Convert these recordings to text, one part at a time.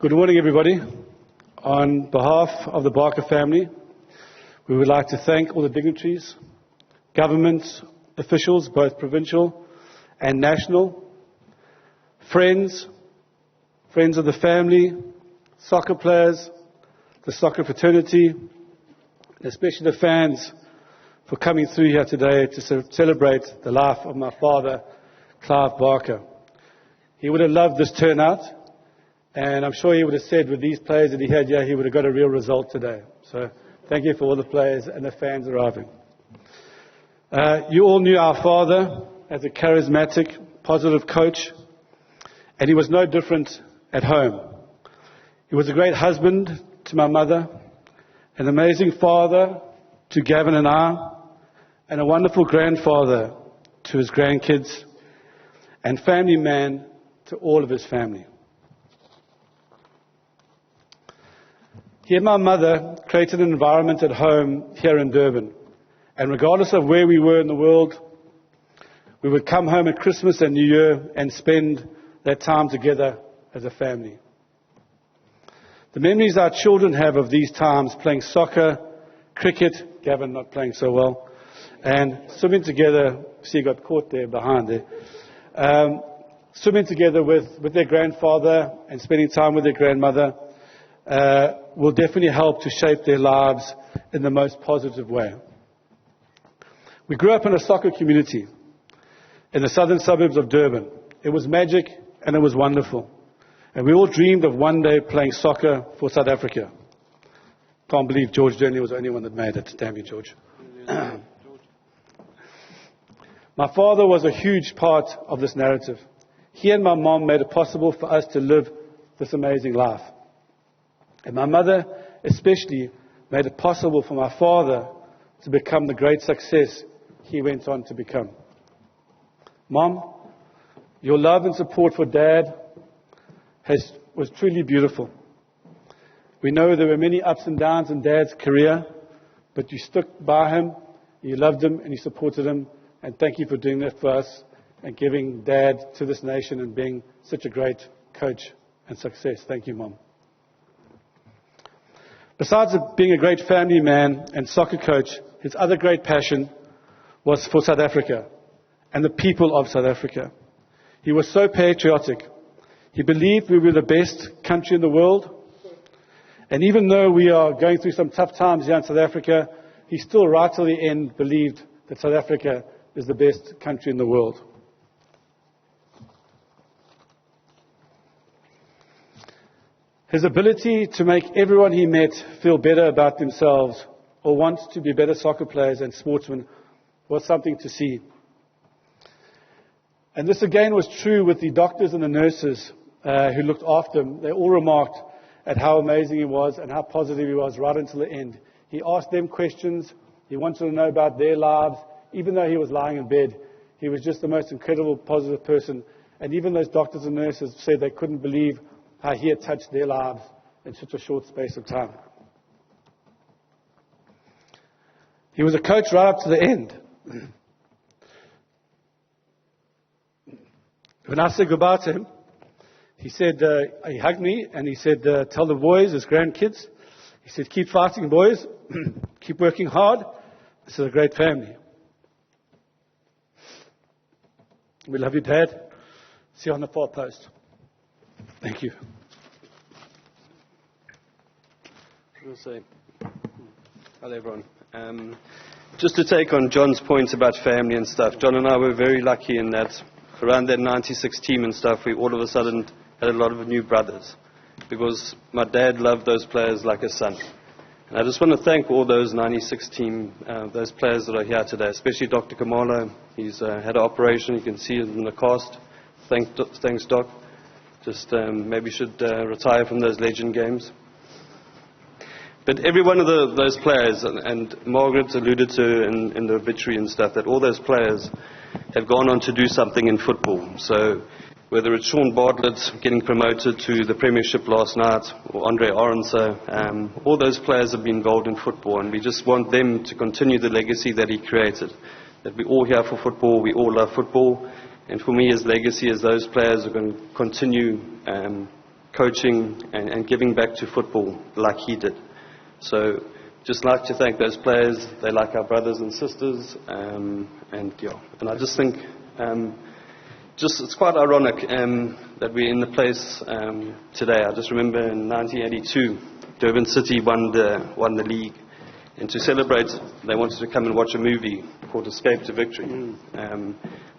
Good morning, everybody. On behalf of the Barker family, we would like to thank all the dignitaries, government officials, both provincial and national, friends of the family, soccer players, the soccer fraternity, and especially the fans for coming through here today to celebrate the life of my father, Clive Barker. He would have loved this turnout. And I'm sure he would have said with these players that he had here, he would have got a real result today. So thank you for all the players and the fans arriving. You all knew our father as a charismatic, positive coach, and he was no different at home. He was a great husband to my mother, an amazing father to Gavin and I, and a wonderful grandfather to his grandkids, and family man to all of his family. He and my mother created an environment at home here in Durban. And regardless of where we were in the world, we would come home at Christmas and New Year and spend that time together as a family. The memories our children have of these times, playing soccer, cricket, Gavin not playing so well, and swimming together, see he got caught there behind there, swimming together with their grandfather and spending time with their grandmother, will definitely help to shape their lives in the most positive way. We grew up in a soccer community in the southern suburbs of Durban. It was magic and it was wonderful. And we all dreamed of one day playing soccer for South Africa. Can't believe George Journey was the only one that made it. Damn you, George. My father was a huge part of this narrative. He and my mom made it possible for us to live this amazing life. And my mother especially made it possible for my father to become the great success he went on to become. Mom, your love and support for Dad was truly beautiful. We know there were many ups and downs in Dad's career, but you stuck by him, you loved him, and you supported him. And thank you for doing that for us and giving Dad to this nation and being such a great coach and success. Thank you, Mom. Besides being a great family man and soccer coach, his other great passion was for South Africa and the people of South Africa. He was so patriotic. He believed we were the best country in the world. And even though we are going through some tough times here in South Africa, he still right till the end believed that South Africa is the best country in the world. His ability to make everyone he met feel better about themselves or want to be better soccer players and sportsmen was something to see. And this again was true with the doctors and the nurses who looked after him. They all remarked at how amazing he was and how positive he was right until the end. He asked them questions. He wanted to know about their lives. Even though he was lying in bed, he was just the most incredible, positive person. And even those doctors and nurses said they couldn't believe how he had touched their lives in such a short space of time. He was a coach right up to the end. When I said goodbye to him, he said, he hugged me and he said, tell the boys, his grandkids, he said, keep fighting, boys, keep working hard. This is a great family. We love you, Dad. See you on the far post. Thank you. I'll say, hello everyone. Just to take on John's points about family and stuff, John and I were very lucky in that around that 96 team and stuff, we all of a sudden had a lot of new brothers because my dad loved those players like a son. And I just want to thank all those 96 team, those players that are here today, especially Dr. Kamala. He's had an operation, you can see it in the cast. Thanks, Doc. Just maybe should retire from those legend games. But every one of those players, and Margaret alluded to in the obituary and stuff, that all those players have gone on to do something in football. So whether it's Sean Bartlett getting promoted to the Premiership last night, or Andre Aronson, all those players have been involved in football, and we just want them to continue the legacy that he created. That we're all here for football, we all love football, and for me his legacy is those players are going to continue coaching and giving back to football like he did. So just like to thank those players. They're like our brothers and sisters, and I just think it's quite ironic that we're in the place today. I just remember in 1982, Durban City won the league, and to celebrate, they wanted to come and watch a movie called Escape to Victory.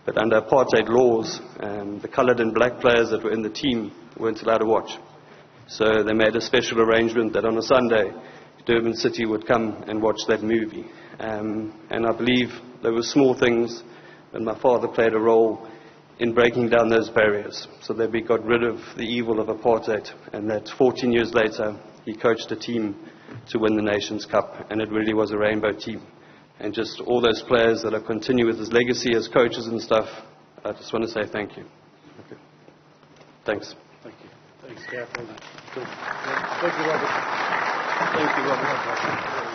But under apartheid laws, the coloured and black players that were in the team weren't allowed to watch. So they made a special arrangement that on a Sunday, Durban City would come and watch that movie. And I believe there were small things, and my father played a role in breaking down those barriers so that we got rid of the evil of apartheid, and that 14 years later, he coached a team to win the Nations Cup, and it really was a rainbow team. And just all those players that are continue with his legacy as coaches and stuff, I just want to say thank you. Okay. Thanks. Thank you. Thanks, Gav. Thank you, Robert. Thank you, Robert.